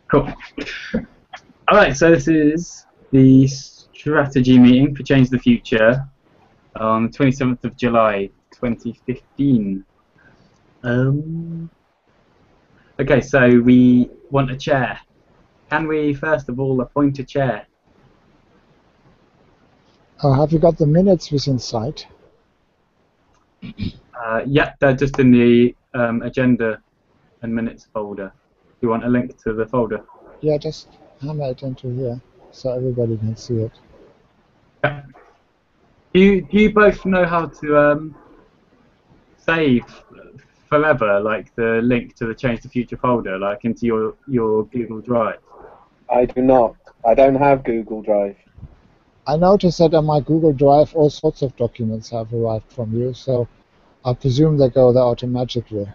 Cool. All right, so this is the strategy meeting for Change the Future on the 27th of July, 2015. Okay, so we want a chair. Can we, first of all, appoint a chair? Have you got the minutes within sight? Yeah, they're just in the agenda and minutes folder. You want a link to the folder? Yeah, just hammer it into here so everybody can see it. Yeah. Do you both know how to save forever, like the link to the Change the Future folder, like into your Google Drive? I do not. I don't have Google Drive. I noticed that on my Google Drive all sorts of documents have arrived from you, so I presume they go there automatically.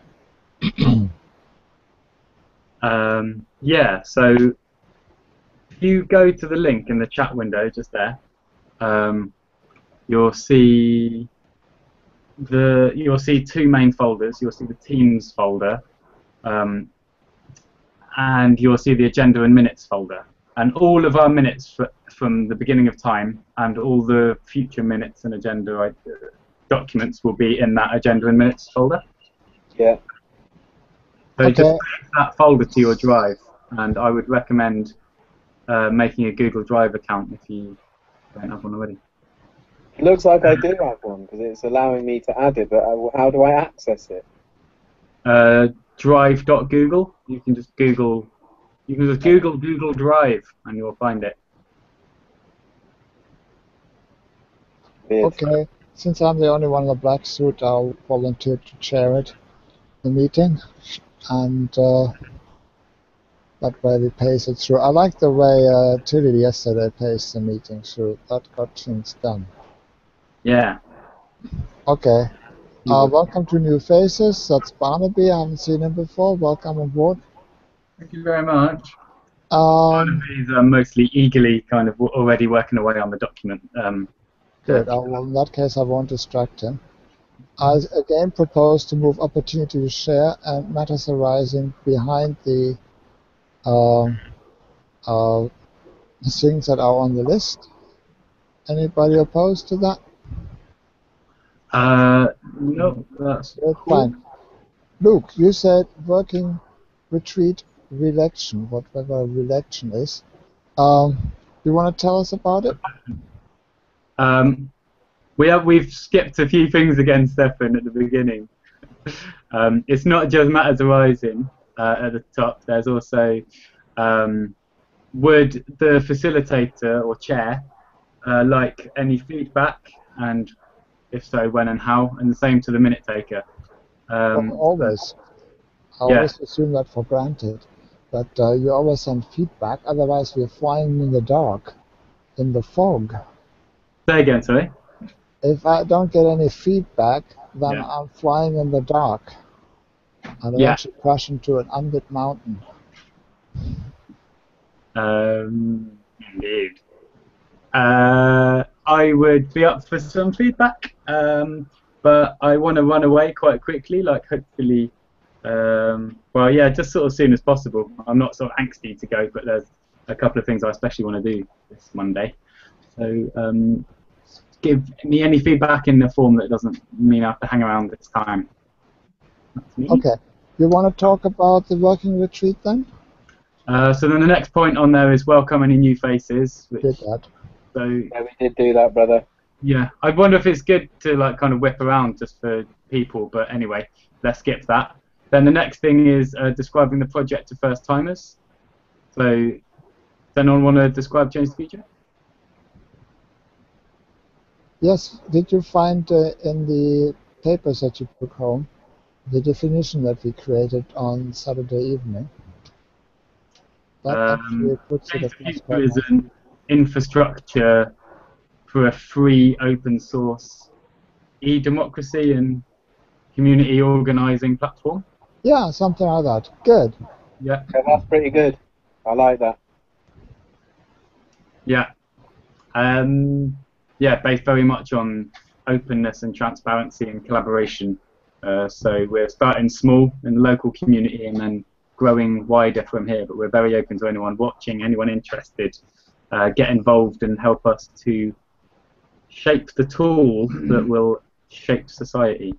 Yeah, so if you go to the link in the chat window just there, you'll see two main folders. You'll see the Teams folder, and you'll see the agenda and minutes folder. And all of our minutes from the beginning of time and all the future minutes and agenda documents will be in that agenda and minutes folder. Yeah. So Okay. just take that folder to your drive, and I would recommend making a Google Drive account if you don't have one already. It looks like I do have one because it's allowing me to add it, but how do I access it? Drive.google. You can just Google Google Drive and you'll find it. Weird. Okay, since I'm the only one in the black suit, I'll volunteer to chair it, the meeting, and that way we pace it through. I like the way Tilly yesterday paced the meeting through. That got things done. Yeah. Okay. Welcome to New Faces. That's Barnaby. I haven't seen him before. Welcome on board. Thank you very much. Barnaby's mostly eagerly kind of already working away on the document. Good. Well, in that case, I won't distract him. I again propose to move opportunity to share and matters arising behind the things that are on the list. Anybody opposed to that? No, that's cool. Fine. Luke, you said working retreat re-election, whatever re-election is. You want to tell us about it? We've skipped a few things again, Stefan, at the beginning. It's not just matters arising at the top. There's also would the facilitator or chair like any feedback, and if so, when and how, and the same to the minute taker. Always. I always assume that for granted. But you always send feedback, otherwise we're flying in the dark, in the fog. Say again, sorry? If I don't get any feedback, then I'm flying in the dark. And I'll actually crash into an unlit mountain. Indeed. I would be up for some feedback, but I want to run away quite quickly, like hopefully, well, yeah, just sort of as soon as possible. I'm not sort of angsty to go, but there's a couple of things I especially want to do this Monday. So give me any feedback in the form that doesn't mean I have to hang around this time. Okay. You want to talk about the working retreat then? So then the next point on there is welcome any new faces. Which, did that. So, yeah, we did do that, brother. Yeah, I wonder if it's good to like kind of whip around just for people, but anyway, let's skip that. Then the next thing is describing the project to first timers. So, does anyone want to describe Change the Future? Yes. Did you find in the papers that you took home the definition that we created on Saturday evening? That actually puts it across quite is an infrastructure for a free open source e-democracy and community organizing platform. Yeah, something like that. Good. Yeah. That's pretty good. I like that. Yeah. Yeah, based very much on openness and transparency and collaboration So we're starting small in the local community and then growing wider from here. But we're very open to anyone watching, anyone interested. Get involved and help us to shape the tool that will shape society.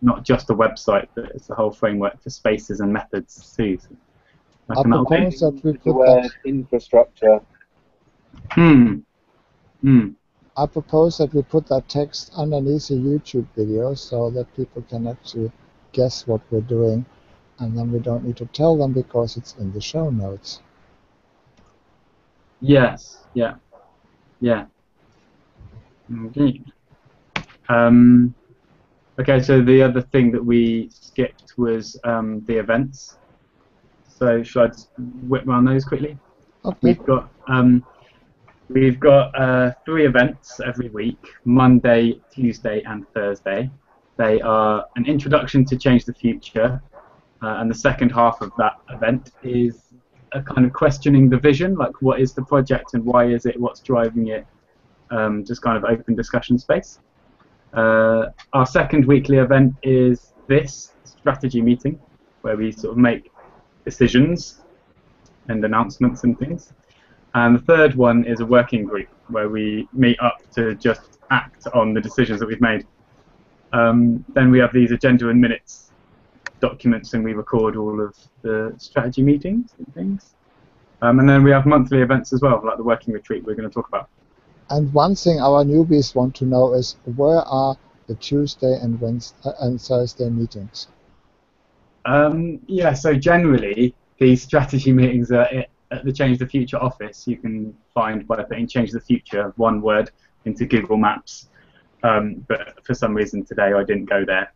Not just a website, but it's a whole framework for spaces and methods too. So I propose that we put the word infrastructure. I propose that we put that text underneath a YouTube video so that people can actually guess what we're doing, and then we don't need to tell them because it's in the show notes. Yes. Yeah. Indeed. Okay, so the other thing that we skipped was the events. So should I just whip around those quickly? Okay. We've got 3 events every week: Monday, Tuesday, and Thursday. They are an introduction to Change the Future, and the second half of that event is a kind of questioning the vision, like what is the project and why is it, what's driving it, just kind of open discussion space. Our second weekly event is this strategy meeting, where we sort of make decisions and announcements and things. And the third one is a working group, where we meet up to just act on the decisions that we've made. Then we have these agenda and minutes documents, and we record all of the strategy meetings and things. And then we have monthly events as well, like the working retreat we're going to talk about. And one thing our newbies want to know is, where are the Tuesday and Wednesday and Thursday meetings? Yeah, so generally these strategy meetings are at the Change the Future office. You can find by putting Change the Future, one word, into Google Maps. But for some reason today I didn't go there.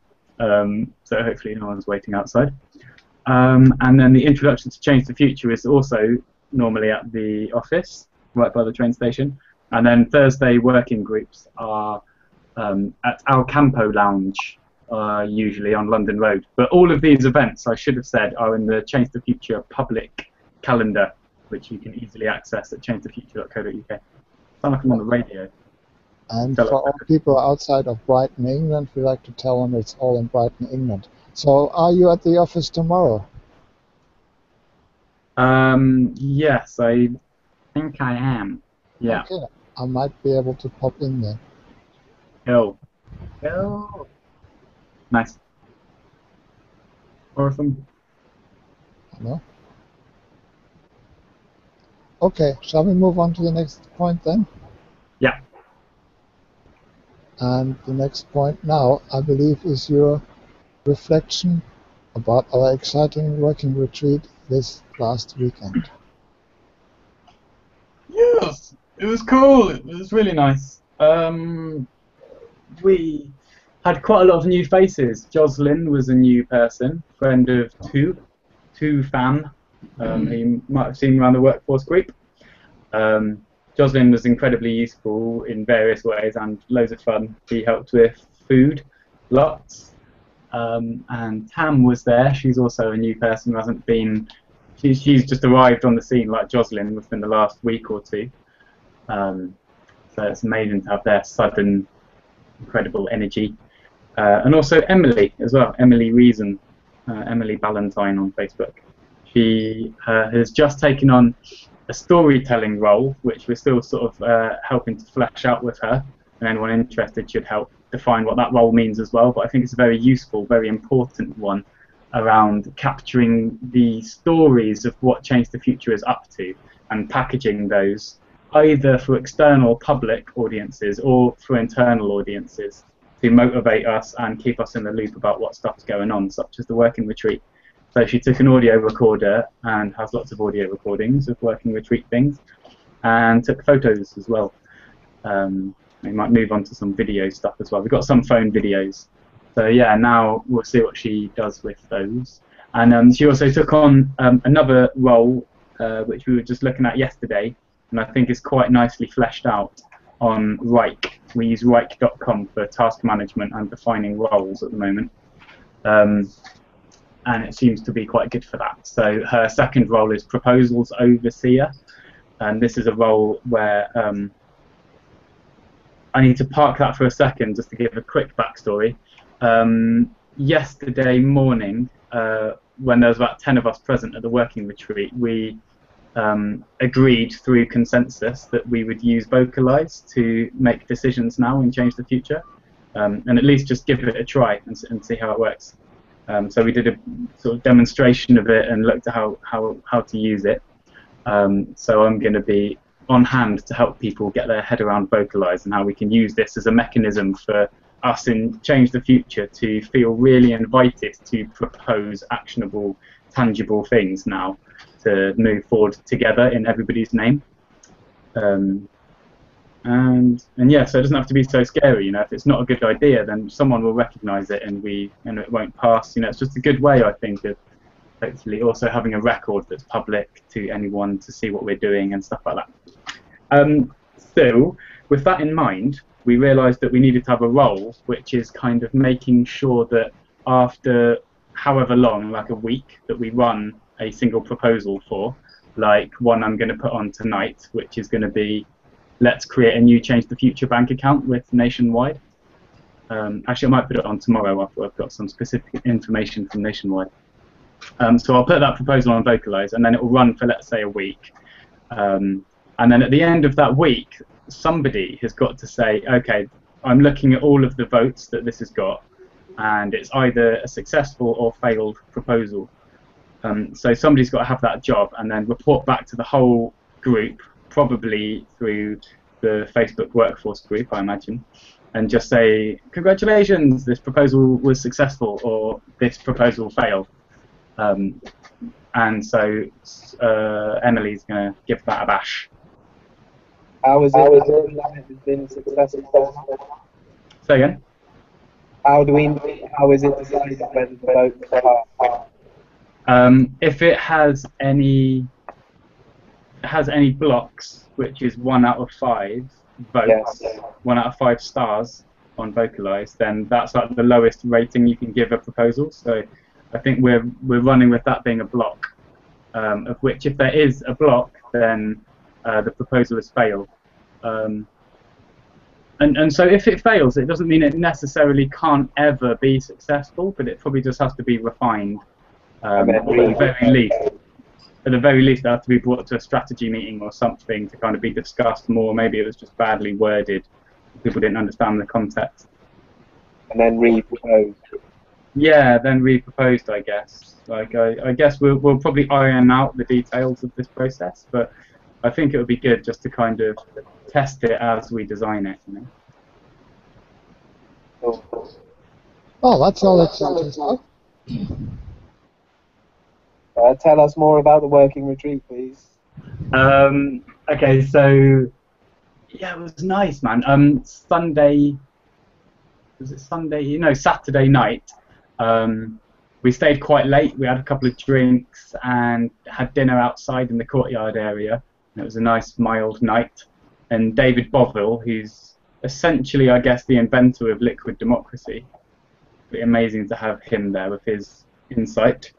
So hopefully no one's waiting outside. And then the introduction to Change the Future is also normally at the office, right by the train station. And then Thursday working groups are at Al Campo Lounge, usually on London Road. But all of these events, I should have said, are in the Change the Future public calendar, which you can easily access at changethefuture.co.uk. Sound like I'm on the radio. And for all people outside of Brighton, England, we like to tell them it's all in Brighton, England. So are you at the office tomorrow? Yes, I think I am. Yeah. Okay. I might be able to pop in there. Cool. Nice. Awesome. No? Okay, shall we move on to the next point then? Yeah. And the next point now, I believe, is your reflection about our exciting working retreat this last weekend. Yes, it was cool. It was really nice. We had quite a lot of new faces. Jocelyn was a new person, friend of Tu Fan, who you might have seen around the workforce group. Jocelyn was incredibly useful in various ways and loads of fun. She helped with food, lots. And Tam was there. She's also a new person who hasn't been. She's just arrived on the scene like Jocelyn within the last week or two. So it's amazing to have their sudden, incredible energy. And also Emily as well, Emily Reason, Emily Ballantyne on Facebook. She has just taken on a storytelling role, which we're still sort of helping to flesh out with her, and anyone interested should help define what that role means as well. But I think it's a very useful, very important one around capturing the stories of what Change the Future is up to and packaging those either for external public audiences or for internal audiences to motivate us and keep us in the loop about what stuff's going on, such as the working retreat. So she took an audio recorder and has lots of audio recordings of working retreat things, and took photos as well. We might move on to some video stuff as well. We've got some phone videos. So yeah, now we'll see what she does with those. And she also took on another role, which we were just looking at yesterday, and I think is quite nicely fleshed out on Rike. We use Rike.com for task management and defining roles at the moment. And it seems to be quite good for that. So her second role is proposals overseer, and this is a role where I need to park that for a second just to give a quick backstory. yesterday morning, when there was about 10 of us present at the working retreat, we agreed through consensus that we would use Vocalize to make decisions now and change the future, and at least just give it a try and see how it works. So we did a sort of demonstration of it and looked at how to use it. So I'm going to be on hand to help people get their head around Vocalize and how we can use this as a mechanism for us in Change the Future to feel really invited to propose actionable, tangible things now to move forward together in everybody's name. And yeah, so it doesn't have to be so scary. You know, if it's not a good idea, then someone will recognise it and it won't pass. You know, it's just a good way, I think, of hopefully also having a record that's public to anyone to see what we're doing and stuff like that. So with that in mind, we realised that we needed to have a role, which is kind of making sure that after however long, like a week, that we run a single proposal for, like one I'm going to put on tonight, which is going to be, let's create a new Change the Future bank account with Nationwide. Actually, I might put it on tomorrow after I've got some specific information from Nationwide. So I'll put that proposal on Vocalize, and then it will run for, let's say, a week. And then at the end of that week, somebody has got to say, okay, I'm looking at all of the votes that this has got, and it's either a successful or failed proposal. So somebody's got to have that job and then report back to the whole group, probably through the Facebook workforce group, I imagine, and just say, congratulations, this proposal was successful, or this proposal failed. And so Emily's going to give that a bash. How is it that it has been successful? Say again? How is it decided whether the votes are? If it has any blocks, which is 1 out of 5 votes, yes. 1 out of 5 stars on Vocalize, then that's like the lowest rating you can give a proposal. So I think we're running with that being a block, of which if there is a block, then the proposal has failed. And so if it fails, it doesn't mean it necessarily can't ever be successful, but it probably just has to be refined. At the very least, it has to be brought to a strategy meeting or something to kind of be discussed more. Maybe it was just badly worded. People didn't understand the context. And then re-proposed. Yeah, then re-proposed, I guess. Like, I guess we'll probably iron out the details of this process, but I think it would be good just to kind of test it as we design it, you know. Oh, that's all exciting stuff. Tell us more about the working retreat, please. Okay, so yeah, it was nice, man. Sunday, was it Sunday? No, Saturday night. We stayed quite late. We had a couple of drinks and had dinner outside in the courtyard area. It was a nice, mild night. And David Boville, who's essentially, I guess, the inventor of liquid democracy. Pretty amazing to have him there with his insight.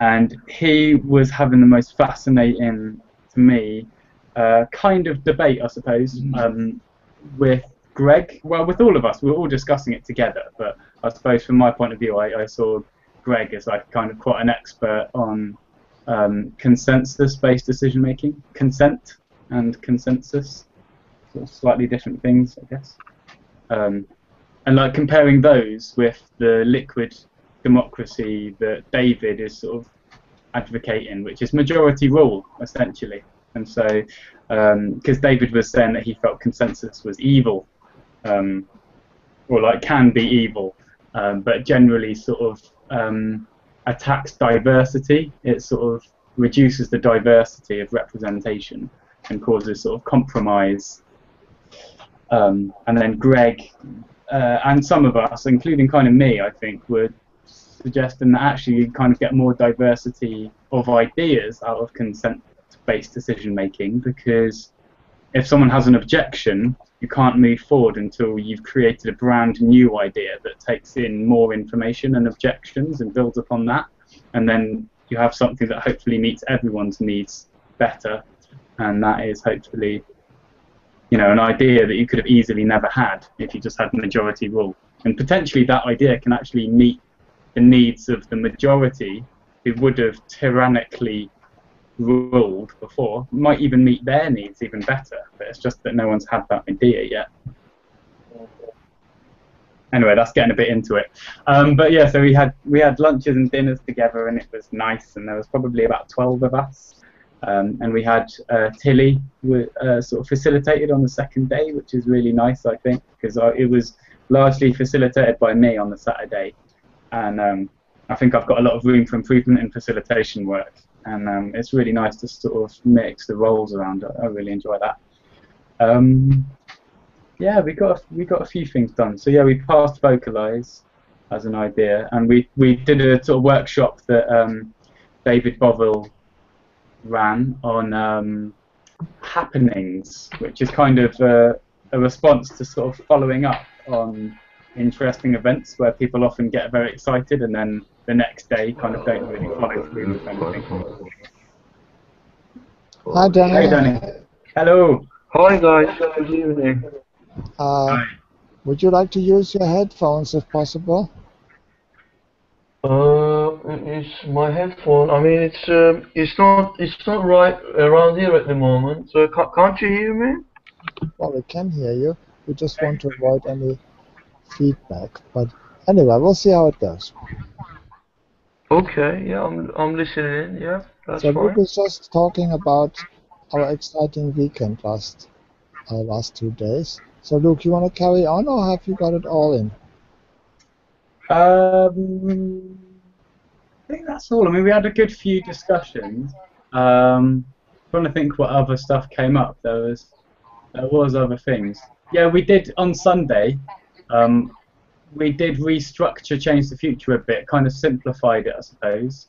And he was having the most fascinating, to me, kind of debate, I suppose, with Greg. Well, with all of us, we were all discussing it together, but I suppose from my point of view, I saw Greg as like kind of quite an expert on consensus-based decision-making. Consent and consensus, sort of slightly different things, I guess. And like comparing those with the liquid democracy that David is sort of advocating, which is majority rule, essentially. And so, because David was saying that he felt consensus was evil, or like can be evil, but generally sort of attacks diversity. It sort of reduces the diversity of representation and causes sort of compromise. And then Greg and some of us, including kind of me, I think, would suggesting that actually you kind of get more diversity of ideas out of consent-based decision-making, because if someone has an objection, you can't move forward until you've created a brand new idea that takes in more information and objections and builds upon that, and then you have something that hopefully meets everyone's needs better, and that is hopefully, you know, an idea that you could have easily never had if you just had majority rule. and potentially that idea can actually meet the needs of the majority who would have tyrannically ruled before, might even meet their needs even better, but it's just that no one's had that idea yet. Anyway, that's getting a bit into it. But yeah, so we had lunches and dinners together, and it was nice, and there was probably about 12 of us. And we had Tilly sort of facilitated on the second day, which is really nice, I think, because it was largely facilitated by me on the Saturday. And I think I've got a lot of room for improvement in facilitation work. And it's really nice to sort of mix the roles around. I really enjoy that. Yeah, we got a few things done. So yeah, we passed Vocalize as an idea, and we did a sort of workshop that David Boville ran on happenings, which is kind of a response to sort of following up on interesting events where people often get very excited and then the next day kind of don't really follow through with anything. Hi, Danny. Hey, Danny. Hello. Hi guys, good evening. Would you like to use your headphones if possible? It's my headphone. I mean, it's not right around here at the moment. So can't you hear me? Well, we can hear you. We just want to avoid any feedback. But anyway, we'll see how it goes. Okay, yeah, I'm listening in. Yeah, that's So fine. Luke was just talking about our exciting weekend last 2 days. So Luke, you want to carry on, or have you got it all in? I think that's all. I mean, we had a good few discussions. Trying to think what other stuff came up. There was other things. Yeah, we did on Sunday. We did restructure Change the Future a bit, kind of simplified it, I suppose.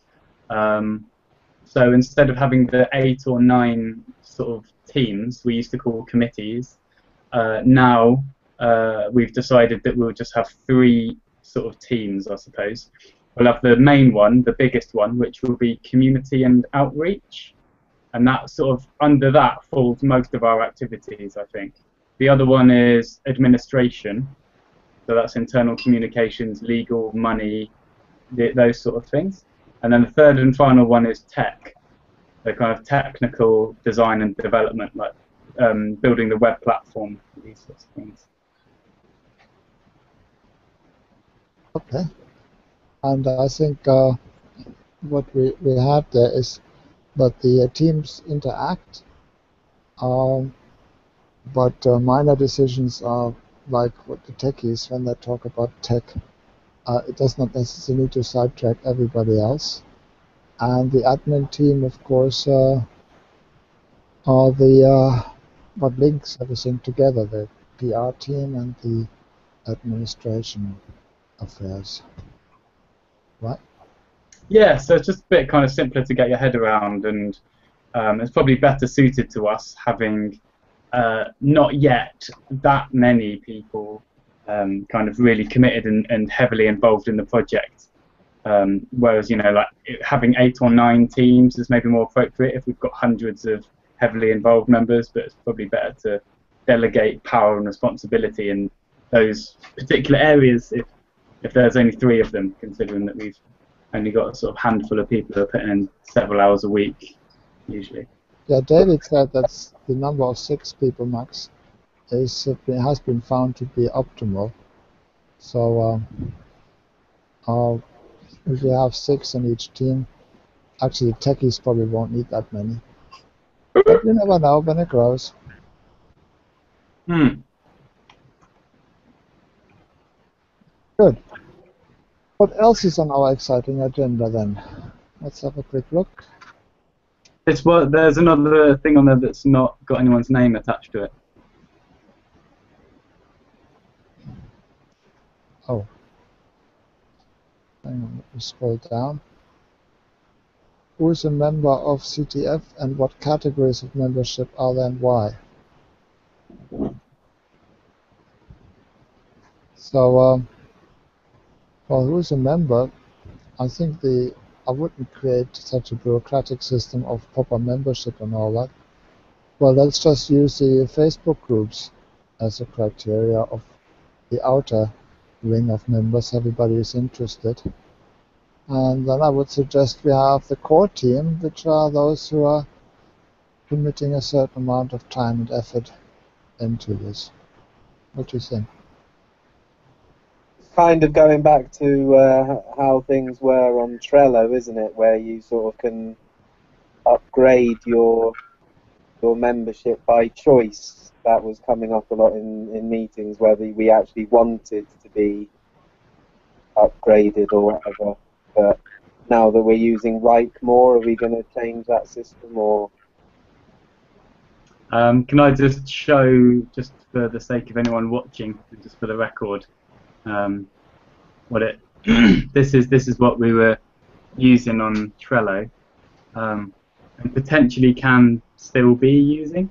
So instead of having the 8 or 9 sort of teams we used to call committees, now we've decided that we'll just have 3 sort of teams, I suppose. We'll have the main one, the biggest one, which will be community and outreach, and that sort of under that falls most of our activities, I think. The other one is administration, so that's internal communications, legal, money, those sort of things. And then the third and final one is tech, the kind of technical design and development, like building the web platform, these sorts of things. Okay. And I think what we had there is that the teams interact, but minor decisions are like what the techies, when they talk about tech, it does not necessarily need to sidetrack everybody else. And the admin team, of course, are what links everything together, the PR team and the administration affairs. Right? Yeah, so it's just a bit kind of simpler to get your head around, and it's probably better suited to us having not yet that many people kind of really committed and heavily involved in the project. Whereas, you know, like having 8 or 9 teams is maybe more appropriate if we've got hundreds of heavily involved members, but it's probably better to delegate power and responsibility in those particular areas if there's only 3 of them, considering that we've only got a sort of handful of people who are putting in several hours a week, usually. Yeah, David said that's the number of 6 people max has been found to be optimal. So if you have 6 in each team, actually techies probably won't need that many. But you never know when it grows. Good. What else is on our exciting agenda then? Let's have a quick look. There's another thing on there that's not got anyone's name attached to it. Oh. Hang on, let me scroll down. Who is a member of CTF and what categories of membership are there and why? So, well, who is a member? I think I wouldn't create such a bureaucratic system of proper membership and all that. Well, let's just use the Facebook groups as a criteria of the outer ring of members, everybody is interested. And then I would suggest we have the core team, which are those who are committing a certain amount of time and effort into this. What do you think? Kind of going back to how things were on Trello, isn't it? Where you sort of can upgrade your membership by choice. That was coming up a lot in meetings, whether we actually wanted to be upgraded or whatever. But now that we're using Rike more, are we going to change that system or? Can I just show, just for the sake of anyone watching, and just for the record, what it this is what we were using on Trello, and potentially can still be using.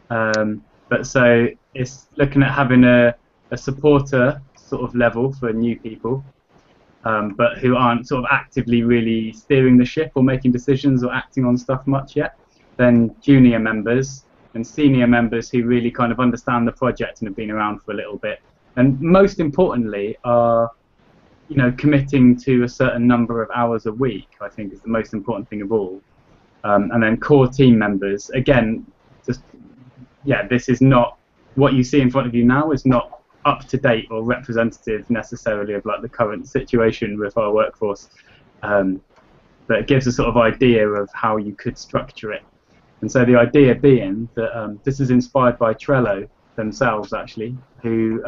But so it's looking at having a supporter sort of level for new people, but who aren't sort of actively really steering the ship or making decisions or acting on stuff much yet. Then junior members and senior members who really kind of understand the project and have been around for a little bit, and most importantly are, you know, committing to a certain number of hours a week. I think is the most important thing of all. And then core team members, again, just yeah, this is not what you see in front of you now is not up to date or representative necessarily of like the current situation with our workforce, but it gives a sort of idea of how you could structure it. And so the idea being that this is inspired by Trello themselves, actually, who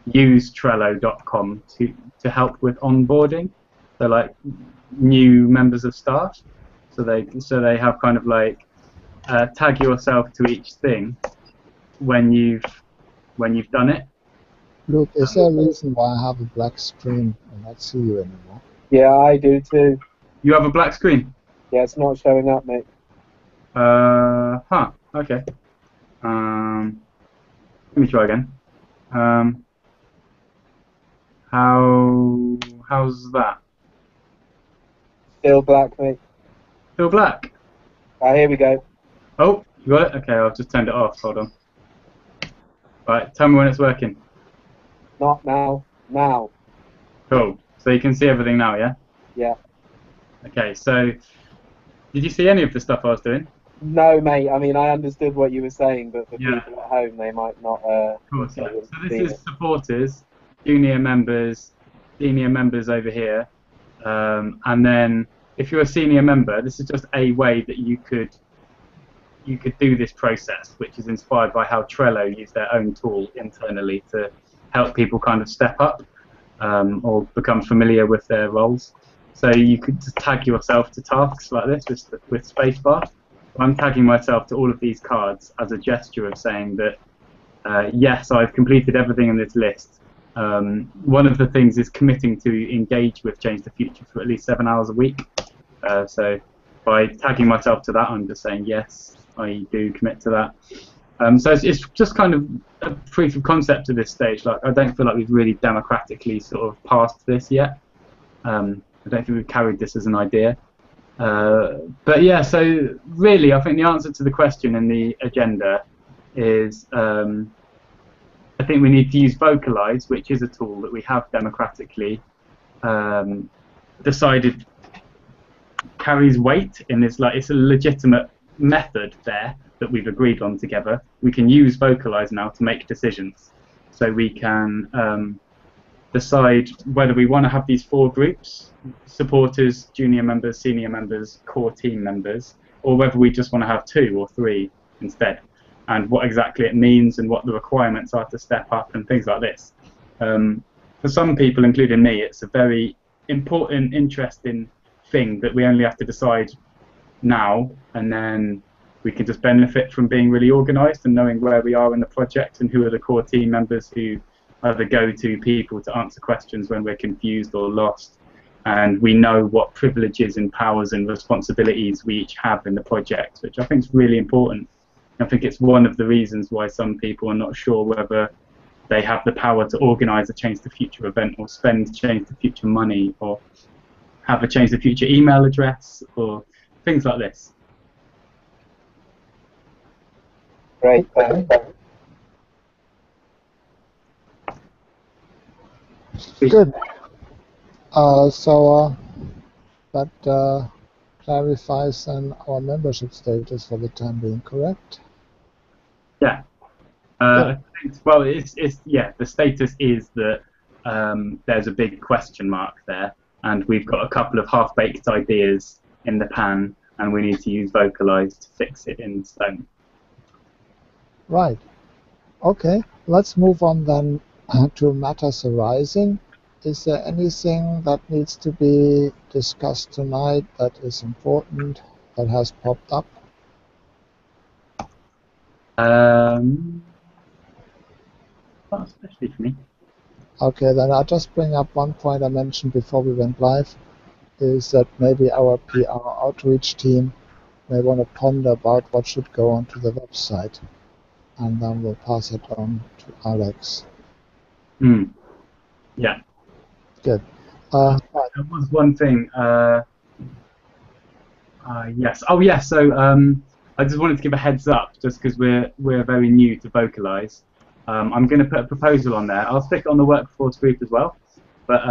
use Trello.com to help with onboarding. So like new members of staff. So they have kind of like tag yourself to each thing when you've done it. Luke, is there a reason why I have a black screen and not see you anymore? Yeah, I do too. You have a black screen? Yeah, it's not showing up, mate. Okay. Let me try again. How's that? Still black, mate. Still black? Ah, here we go. Oh, you got it? Okay, I've just turned it off. Hold on. Right, tell me when it's working. Not now. Now. Cool. So you can see everything now, yeah? Yeah. Okay, so did you see any of the stuff I was doing? No, mate. I mean, I understood what you were saying, but for Yeah. people at home, they might not. Of course, yeah. So this is supporters, junior members, senior members over here, and then if you're a senior member, this is just a way that you could do this process, which is inspired by how Trello use their own tool internally to help people kind of step up or become familiar with their roles. So you could just tag yourself to tasks like this with spacebar. I'm tagging myself to all of these cards as a gesture of saying that yes, I've completed everything in this list. One of the things is committing to engage with Change the Future for at least 7 hours a week. So by tagging myself to that, I'm just saying yes, I do commit to that. So it's just kind of a proof of concept at this stage. Like, I don't feel like we've really democratically sort of passed this yet. I don't think we've carried this as an idea. But yeah, so really, I think the answer to the question in the agenda is I think we need to use Vocalize, which is a tool that we have democratically decided carries weight in this. Like, it's a legitimate method there that we've agreed on together. We can use Vocalize now to make decisions. So we can decide whether we want to have these 4 groups: supporters, junior members, senior members, core team members, or whether we just want to have 2 or 3 instead, and what exactly it means and what the requirements are to step up and things like this. For some people, including me, it's a very important, interesting thing that we only have to decide now, and then we can just benefit from being really organised and knowing where we are in the project and who are the core team members who are the go-to people to answer questions when we're confused or lost, and we know what privileges and powers and responsibilities we each have in the project, which I think is really important. I think it's one of the reasons why some people are not sure whether they have the power to organise a Change the Future event or spend Change the Future money or have a Change the Future email address or things like this. Great, thanks. Good. That clarifies then our membership status for the time being, correct? Yeah. I think, well, yeah. The status is that there's a big question mark there, and we've got a couple of half-baked ideas in the pan, and we need to use Vocalize to fix it in stone. Right. Okay. Let's move on then to matters arising. Is there anything that needs to be discussed tonight that is important, that has popped up? Not especially for me. Okay, then I'll just bring up one point I mentioned before we went live, is that maybe our PR outreach team may want to ponder about what should go onto the website, and then we'll pass it on to Alex. Yeah. Good. There was one thing. Yes. Oh, yeah. So I just wanted to give a heads up, just because we're very new to Vocalize. I'm going to put a proposal on there. I'll stick it on the workforce group as well, but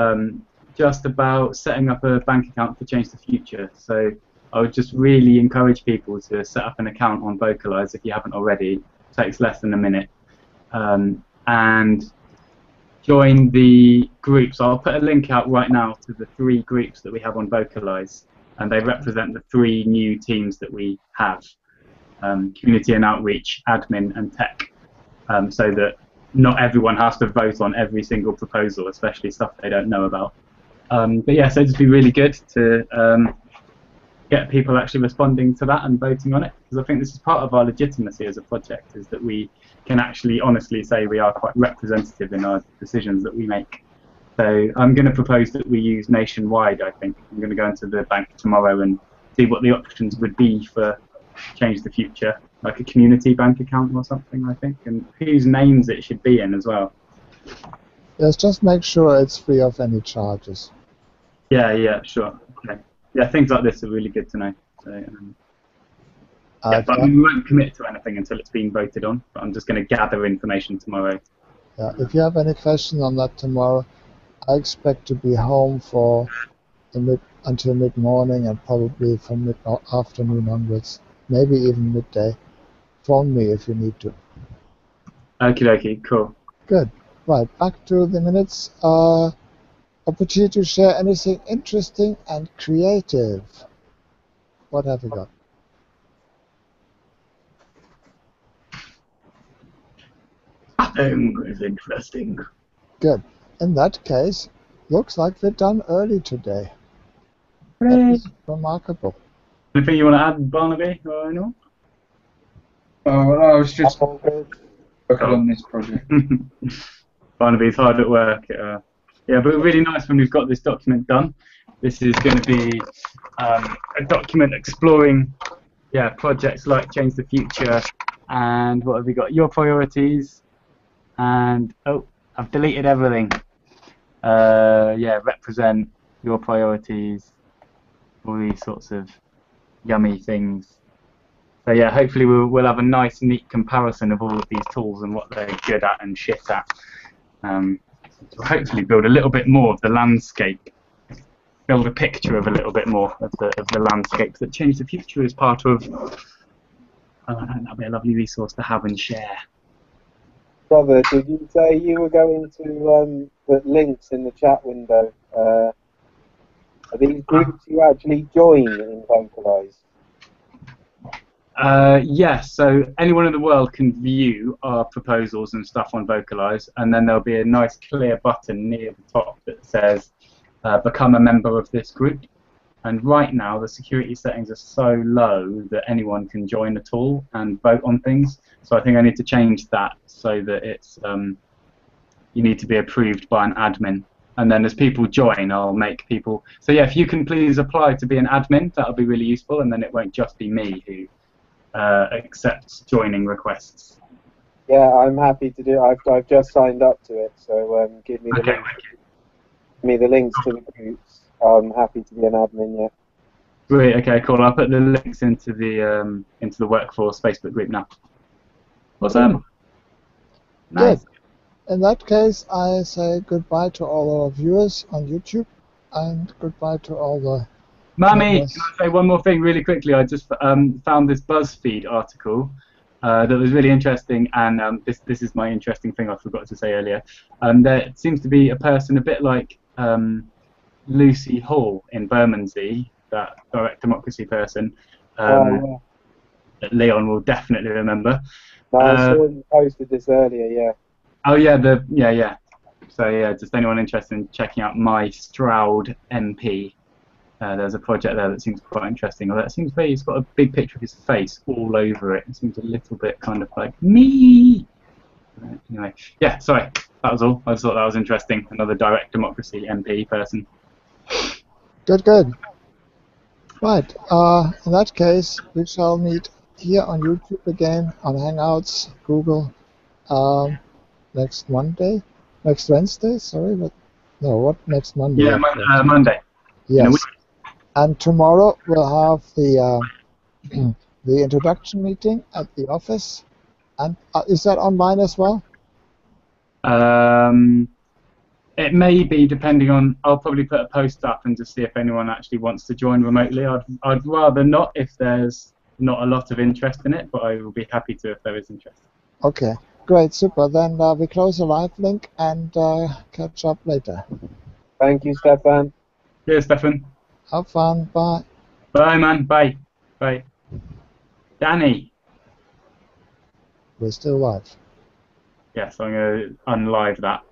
just about setting up a bank account for Change the Future. So I would just really encourage people to set up an account on Vocalize if you haven't already. It takes less than a minute. And join the groups. I'll put a link out right now to the 3 groups that we have on Vocalize, and they represent the 3 new teams that we have: community and outreach, admin, and tech. So that not everyone has to vote on every single proposal, especially stuff they don't know about. But yeah, so it'd just be really good to get people actually responding to that and voting on it, because I think this is part of our legitimacy as a project, is that we can actually honestly say we are quite representative in our decisions that we make. So I'm going to propose that we use nationwide, I think. I'm going to go into the bank tomorrow and see what the options would be for Change the Future, like a community bank account or something, I think, and whose names it should be in as well. Yes, just make sure it's free of any charges. Yeah, sure. Okay. Yeah, things like this are really good to know. So, yeah, but I mean, we won't commit to anything until it's been voted on, but I'm just going to gather information tomorrow. Yeah, if you have any questions on that tomorrow, I expect to be home for until mid-morning and probably from mid-afternoon onwards, maybe even midday. Phone me if you need to. Okie dokie, cool. Good. Right, back to the minutes. Opportunity to share anything interesting and creative. What have you got? Nothing is interesting. Good. In that case, looks like we're done early today. That is remarkable. Anything you want to add, Barnaby, or anyone? Oh, I was just working on this project. Barnaby's hard at work. Yeah, but really nice when we've got this document done. This is going to be a document exploring, projects like Change the Future, and what have we got? Your priorities, and I've deleted everything. Represent your priorities, all these sorts of yummy things. So yeah, hopefully we'll have a nice, neat comparison of all of these tools and what they're good at and shit at. To hopefully build a little bit more of the landscape, build a picture of a little bit more of the landscape that Change the Future is part of. That'll be a lovely resource to have and share. Brother, did you say you were going to put links in the chat window? Are these groups you actually join in Vocalize? Yes, so anyone in the world can view our proposals and stuff on Vocalize, and then there'll be a nice clear button near the top that says become a member of this group. And right now the security settings are so low that anyone can join at all and vote on things. So I think I need to change that so that it's you need to be approved by an admin. And then as people join, I'll make people... So yeah, if you can please apply to be an admin, that'll be really useful, and then it won't just be me who accepts joining requests. Yeah, I'm happy to do it. I've just signed up to it, so give me the links. Give me the links to the groups. I'm happy to be an admin, yeah. Great, okay, cool. I'll put the links into the Workforce Facebook group now. Awesome. Nice. in that case, I say goodbye to all our viewers on YouTube, and goodbye to all the Mummy, members. can I say one more thing really quickly? I just found this BuzzFeed article that was really interesting, and this is my interesting thing I forgot to say earlier. There seems to be a person a bit like Lucy Hall in Bermondsey, that direct democracy person. Oh, That Leon will definitely remember. yeah. No, I saw you posted this earlier, yeah. Oh yeah, yeah. So yeah, just anyone interested in checking out my Stroud MP. There's a project there that seems quite interesting. Although it seems very, it's got a big picture of his face all over it. It seems a little bit kind of like me. Anyway, yeah, sorry, that was all. I just thought that was interesting. Another direct democracy MP person. Good, good. Right. In that case, we shall meet here on YouTube again, on Hangouts, Google, next Wednesday. Sorry, but no, what next Monday? Yeah, Monday. Yes. And tomorrow we'll have the the introduction meeting at the office. And is that online as well? It may be, depending on. I'll probably put a post up and just see if anyone actually wants to join remotely. I'd rather not if there's not a lot of interest in it, but I will be happy to if there is interest. Okay, great, super. Then we close the live link and catch up later. Thank you, Stefan. Cheers, Stefan. Have fun. Bye. Bye, man. Bye. Bye. Danny. We're still live. Yes, I'm going to unlive that.